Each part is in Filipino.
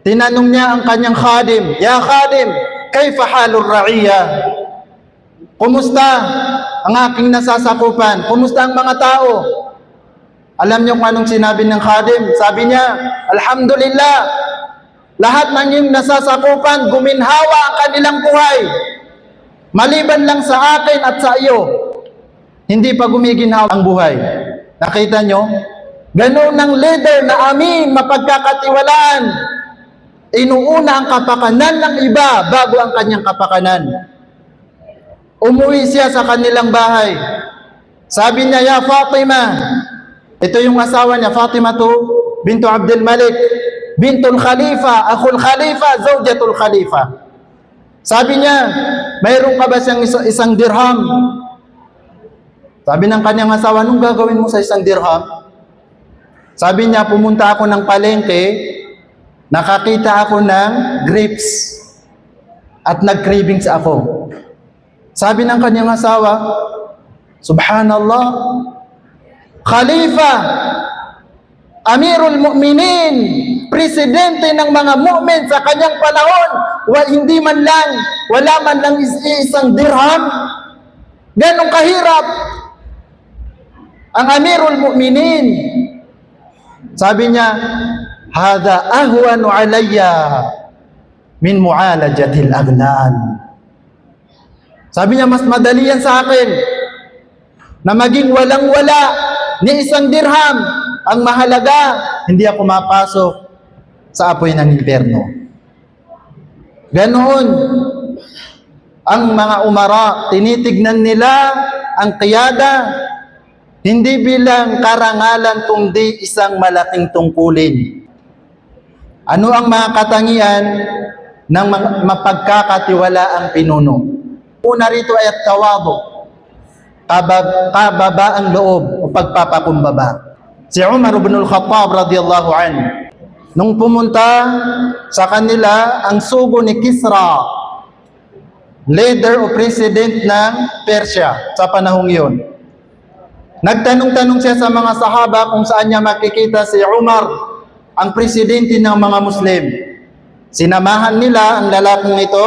Tinanong niya ang kanyang khadim, "Ya khadim, kayfa halur ra'iya?" Kumusta ang aking nasasakupan? Kumusta ang mga tao? Alam niyo kung anong sinabi ng khadim? Sabi niya, "Alhamdulillah, lahat ng iyong nasasakupan, guminhawa ang kanilang buhay. Maliban lang sa akin at sa iyo, hindi pa gumiginhawa ang buhay." Nakita niyo? Ganoon ang leader na aming mapagkakatiwalaan. Inuuna ang kapakanan ng iba bago ang kanyang kapakanan. Umuwi siya sa kanilang bahay. Sabi niya, "Ya Fatima," ito yung asawa niya, Fatima bintu Abdul Malik, bintul Khalifa, akhul Khalifa, zawjatul Khalifa. Sabi niya, "Mayroon ka ba siyang isang dirham?" Sabi ng kanyang asawa, "Anong gagawin mo sa isang dirham?" Sabi niya, "Pumunta ako ng palengke, nakakita ako ng grapes at nag-cravings ako." Sabi ng kanyang asawa, "Subhanallah, Khalifa, Amirul Mu'minin, presidente ng mga mu'min sa kanyang panahon, wala man lang isang dirham. Ganong kahirap ang Amirul Mu'minin." Sabi niya, "Hada ahwanu alayya min mu'alajatil aghlal." Sabi niya, mas madali yan sa akin na maging walang-wala ni isang dirham. Ang mahalaga, hindi ako mapasok sa apoy ng impyerno. Ganoon ang mga umara, tinitignan nila ang qiyada hindi bilang karangalan kundi isang malaking tungkulin. Ano ang mga katangian ng mapagkakatiwalaang pinuno? Una rito ay tawadu, kababaang loob o pagpapakumbaba. Si Umar ibn al-Khattab radiyallahu anhu, nung pumunta sa kanila ang sugo ni Kisra, leader o president ng Persia sa panahong iyon. Nagtanong-tanong siya sa mga sahaba kung saan niya makikita si Umar, ang presidente ng mga Muslim. Sinamahan nila ang lalaking ito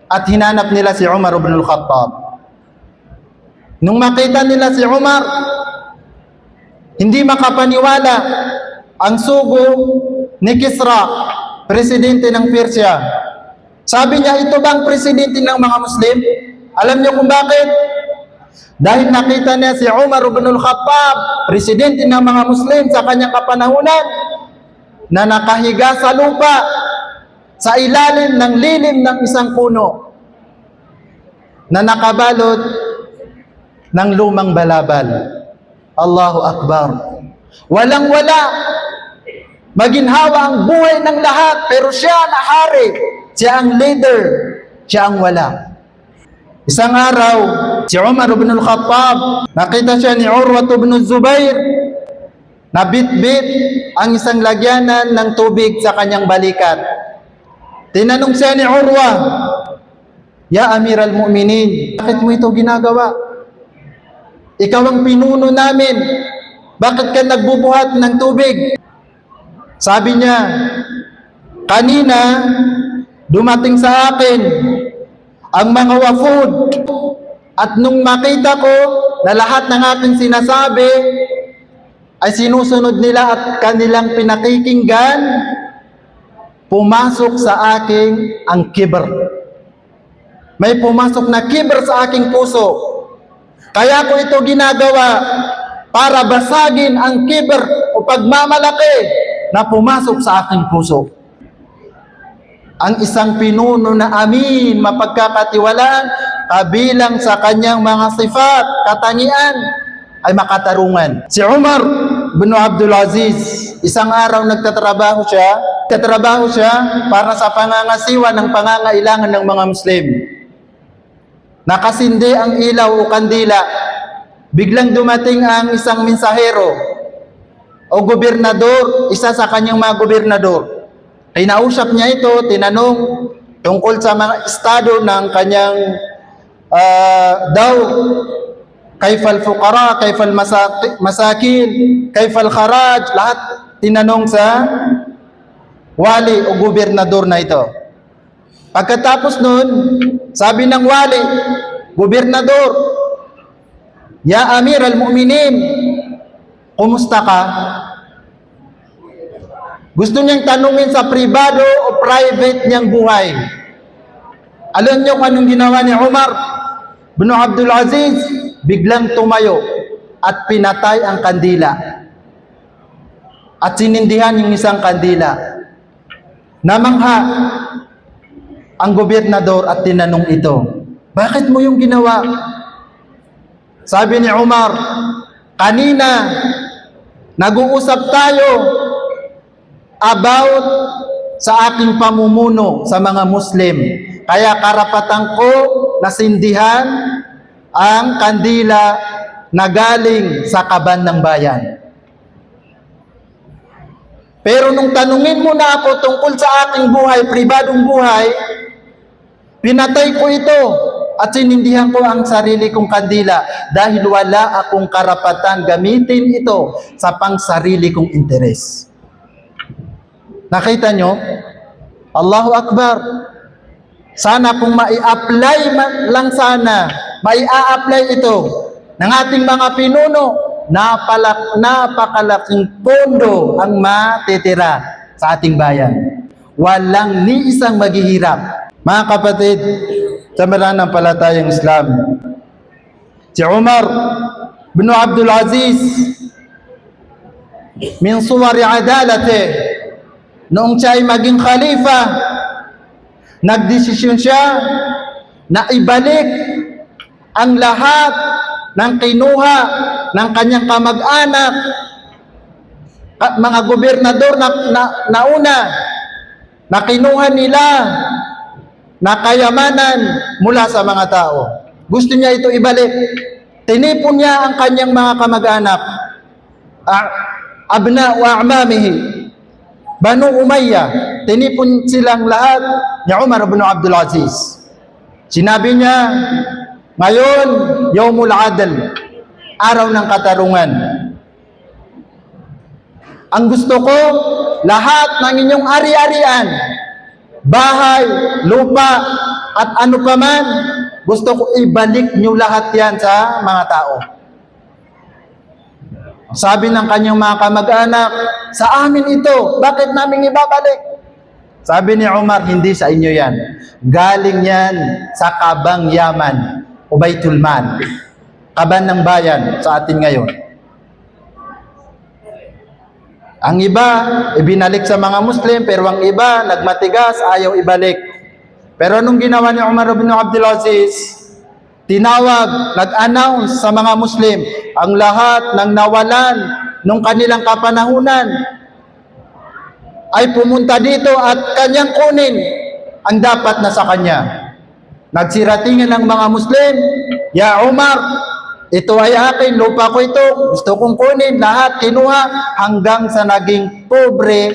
at hinanap nila si Umar ibn al-Khattab. Nung makita nila si Umar, hindi makapaniwala ang sugo ni Kisra, presidente ng Persia. Sabi niya, "Ito bang presidente ng mga Muslim?" Alam niyo kung bakit? Dahil nakita niya si Umar ibn al-Khattab, presidente ng mga Muslim sa kanyang kapanahunan, na nakahiga sa lupa sa ilalim ng lilim ng isang puno na nakabalot ng lumang balabal. Allahu Akbar. Walang-wala. Maginhawa ang buhay ng lahat, pero siya na hari. Siya ang leader. Siya ang wala. Isang araw, si Umar ibn al-Khattab, nakita siya ni Urwa ibn Zubair, nabitbit ang isang lagyanan ng tubig sa kanyang balikat. Tinanong siya ni Urwa, "Ya Amiral Mu'minin, bakit mo ito ginagawa? Ikaw ang pinuno namin. Bakit ka nagbubuhat ng tubig?" Sabi niya, "Kanina, dumating sa akin ang mga wafud at nung makita ko na lahat ng aking sinasabi ay sinusunod nila at kanilang pinakikinggan, pumasok sa akin ang kibr. May pumasok na kibr sa aking puso. Kaya ko ito ginagawa para basagin ang kibr o pagmamalaki na pumasok sa aking puso." Ang isang pinuno na amin, mapagkakatiwalaan, kabilang sa kanyang mga sifat, katangian, ay makatarungan. Si Umar bin Abdul Aziz, isang araw nagtatrabaho siya para sa pangangasiwa ng pangangailangan ng mga Muslim. Nakasindi ang ilaw o kandila. Biglang dumating ang isang mensahero o gobernador, isa sa kanyang mga gobernador. Kinausap niya ito, tinanong tungkol sa mga estado ng kanyang daw, kaifal fuqara, kaifal masakin, kaifal kharaj, lahat tinanong sa wali o gobernador na ito. Pagkatapos nun, sabi ng wali, gobernador, "Ya Amir al-Mu'minin, kumusta ka?" Gusto niyang tanungin sa pribado o private niyang buhay. Alam niyo kung anong ginawa ni Umar bin Abdul Aziz? Biglang tumayo at pinatay ang kandila. At sinindihan yung isang kandila. Namangha ang gobernador at tinanong ito, "Bakit mo yung ginawa?" Sabi ni Umar, "Kanina, nag-uusap tayo about sa aking pamumuno sa mga Muslim. Kaya karapatan ko na sindihan ang kandila na galing sa kaban ng bayan. Pero nung tanungin mo na ako tungkol sa aking buhay, pribadong buhay, pinatay ko ito at sinindihan ko ang sarili kong kandila dahil wala akong karapatan gamitin ito sa pangsarili kong interes." Nakita nyo? Allahu Akbar. Sana kung mai-apply lang sana, mai-a-apply ito ng ating mga pinuno, napakalaking pondo ang matitira sa ating bayan. Walang ni isang maghihirap. Mga kapatid, sa mananampalatayang Islam, si Umar bin Abdul Aziz, min suwari adalate, noong siya ay maging khalifa, nagdesisyon siya na ibalik ang lahat ng kinuha ng kanyang kamag-anak, mga gobernador na una, na kinuha nila na kayamanan mula sa mga tao. Gusto niya ito ibalik. Tinipon niya ang kanyang mga kamag-anak, abna wa a'mamihi, Banu Umayyah, tinipon silang lahat ni Umar bin Abdul Aziz. Sinabi niya, ngayon, Yawmul Adl, araw ng katarungan. Ang gusto ko, lahat ng inyong ari-arian, bahay, lupa, at ano pa man, gusto ko ibalik niyo lahat yan sa mga tao. Sabi ng kanyang mga kamag-anak, sa amin ito, bakit namin ibabalik? Sabi ni Umar, hindi sa inyo yan. Galing yan sa kabang Yaman, o Baitul Mal, kaban ng bayan sa atin ngayon. Ang iba, ibinalik sa mga Muslim, pero ang iba, nagmatigas, ayaw ibalik. Pero anong ginawa ni Umar bin Abdul Aziz? Tinawag, nag-announce sa mga Muslim, ang lahat ng nawalan nung kanilang kapanahunan ay pumunta dito at kanyang kunin ang dapat na sa kanya. Nagsiratingan ng mga Muslim, "Ya Umar, ito ay akin, lupa ko ito, gusto kong kunin." Lahat kinuha hanggang sa naging pobre,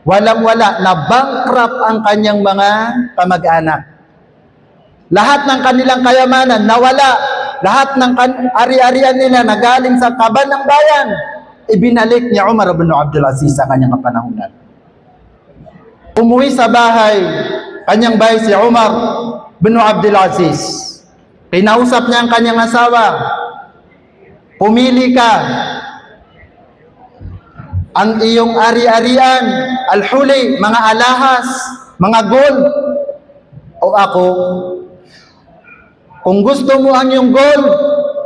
walang-wala, na bankrupt ang kanyang mga kamag-anak. Lahat ng kanilang kayamanan nawala, lahat ng ari-arian nila na galing sa kaban ng bayan, ibinalik ni Umar bin Abdul Aziz sa kanyang kapanahunan. Umuwi sa bahay, kanyang bahay si Umar bin Abdul Aziz. Kinausap niya ang kanyang asawa, "Pumili ka, ang iyong ari-arian, al-huli, mga alahas, mga gold, o ako. Kung gusto mo ang iyong gold,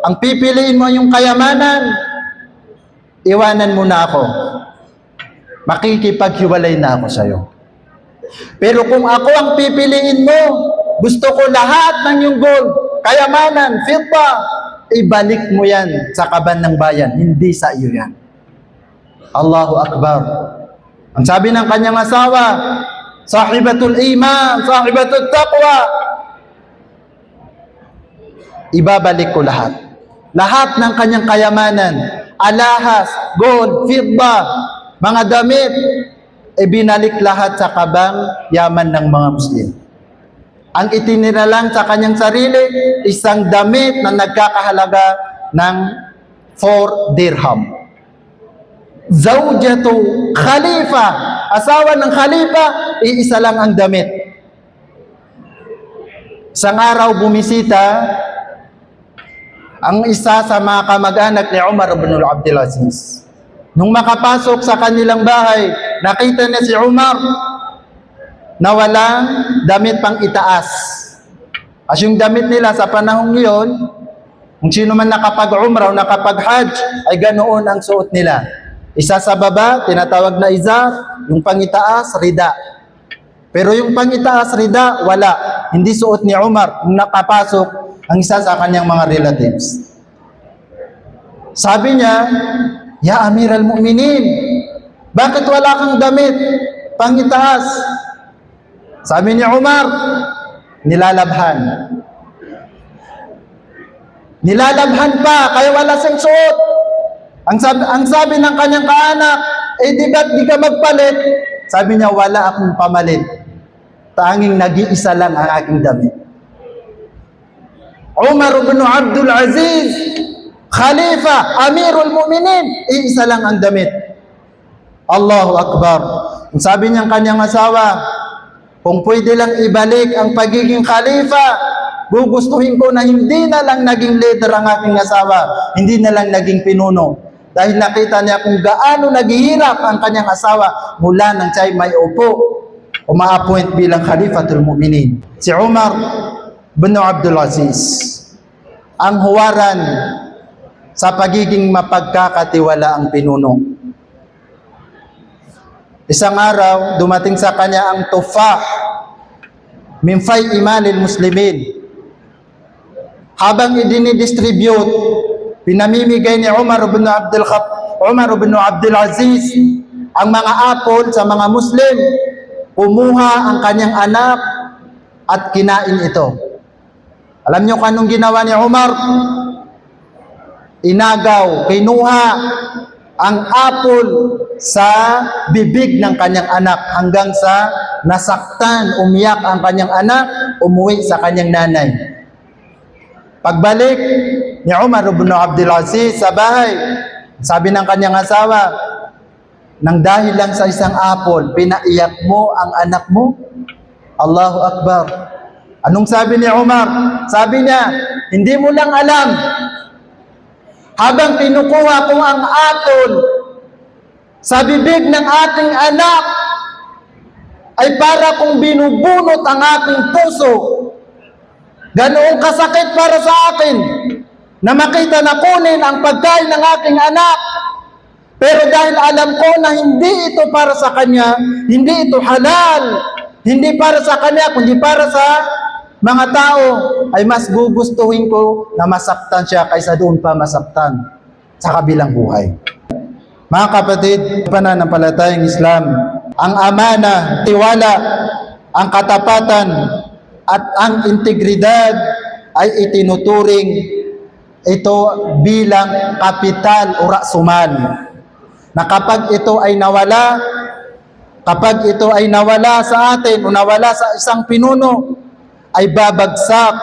ang pipiliin mo yung kayamanan, iwanan mo na ako. Makikipaghiwalay na ako sa iyo. Pero kung ako ang pipiliin mo, gusto ko lahat ng iyong gold, kayamanan, fidda, ibalik mo yan sa kaban ng bayan, hindi sa iyo yan." Allahu Akbar. Ang sabi ng kanyang asawa, "Sahibatul iman, sahibatul taqwa, ibabalik ko lahat. Lahat ng kanyang kayamanan, alahas, gold, fidda, mga damit, ibinalik lahat sa kabang yaman ng mga Muslim. Ang itinira lang sa kanyang sarili, isang damit na nagkakahalaga ng 4 dirham. Zawjatu Khalifa asawa ng khalifa, iisa lang ang damit. Isang araw bumisita ang isa sa mga kamag-anak ni Umar ibn Abdul Aziz. Nung makapasok sa kanilang bahay, nakita niya si Umar na walang damit pang itaas. Kasi yung damit nila sa panahong iyon, kung sino man nakapag-umrah o nakapag-hajj, ay ganoon ang suot nila. Isa sa baba, tinatawag na izar, yung pangitaas, rida. Pero yung pangitaas, rida, wala. Hindi suot ni Umar nung nakapasok ang isa sa kanyang mga relatives. Sabi niya, Ya Amir al-Mu'minin, bakit wala kang damit pangitaas? Sabi ni Umar, nilalabhan. Nilalabhan pa, kaya wala siyang suot. Ang sabi ng kanyang kaanak, di ba't di ka magpalit? Sabi niya, wala akong pamalit. Tanging nag-iisa lang ang aking damit. Umar ibn Abdul Aziz, Khalifa, Amirul Mu'minin, iisa lang ang damit. Allahu Akbar. Ang sabi niyang kanyang asawa, kung pwede lang ibalik ang pagiging khalifa, gugustuhin ko na hindi na lang naging leader ang aking asawa, hindi na lang naging pinuno. Dahil nakita niya kung gaano naghihirap ang kanyang asawa mula nang siya'y may upo o ma-appoint bilang Khalifatul Mu'minin. Si Umar ibn Abdul Aziz, ang huwaran sa pagiging mapagkakatiwala ang pinuno. Isang araw, dumating sa kanya ang tufah min fay imanil muslimin. Habang idinidistribute, pinamimigay ni Umar ibn Abdul Aziz ang mga apple sa mga Muslim, kumuha ang kanyang anak at kinain ito. Alam niyo kung anong ginawa ni Umar? Inagaw, kinuha ang apple sa bibig ng kanyang anak hanggang sa nasaktan, umiyak ang kanyang anak, umuwi sa kanyang nanay. Pagbalik ni Umar ibn Abdul Aziz sa bahay, sabi ng kanyang asawa, nang dahil lang sa isang apple, pinaiyak mo ang anak mo? Allahu Akbar. Anong sabi ni Umar? Sabi niya, hindi mo lang alam, habang kinukuha ko ang apple sa bibig ng ating anak, ay para kung binubunot ang aking puso. Ganoong kasakit para sa akin na makita na kunin ang pagkain ng aking anak. Pero dahil alam ko na hindi ito para sa kanya, hindi ito halal, hindi para sa kanya, kundi para sa mga tao, ay mas gugustuhin ko na masaktan siya kaysa doon pa masaktan sa kabilang buhay. Mga kapatid, pananampalatayang Islam, ang amana, tiwala, ang katapatan, at ang integridad ay itinuturing ito bilang kapital o rasuman. Na kapag ito ay nawala sa atin o nawala sa isang pinuno, ay babagsak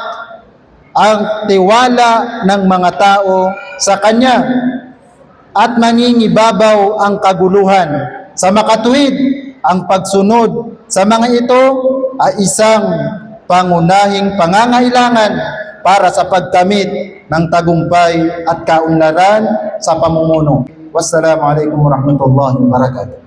ang tiwala ng mga tao sa kanya at mangingibabaw ang kaguluhan. Sa makatuwid, ang pagsunod sa mga ito ay isang pangunahing pangangailangan para sa pagkamit ng tagumpay at kaunlaran sa pamumuno. Wassalamualaikum warahmatullahi wabarakatuh.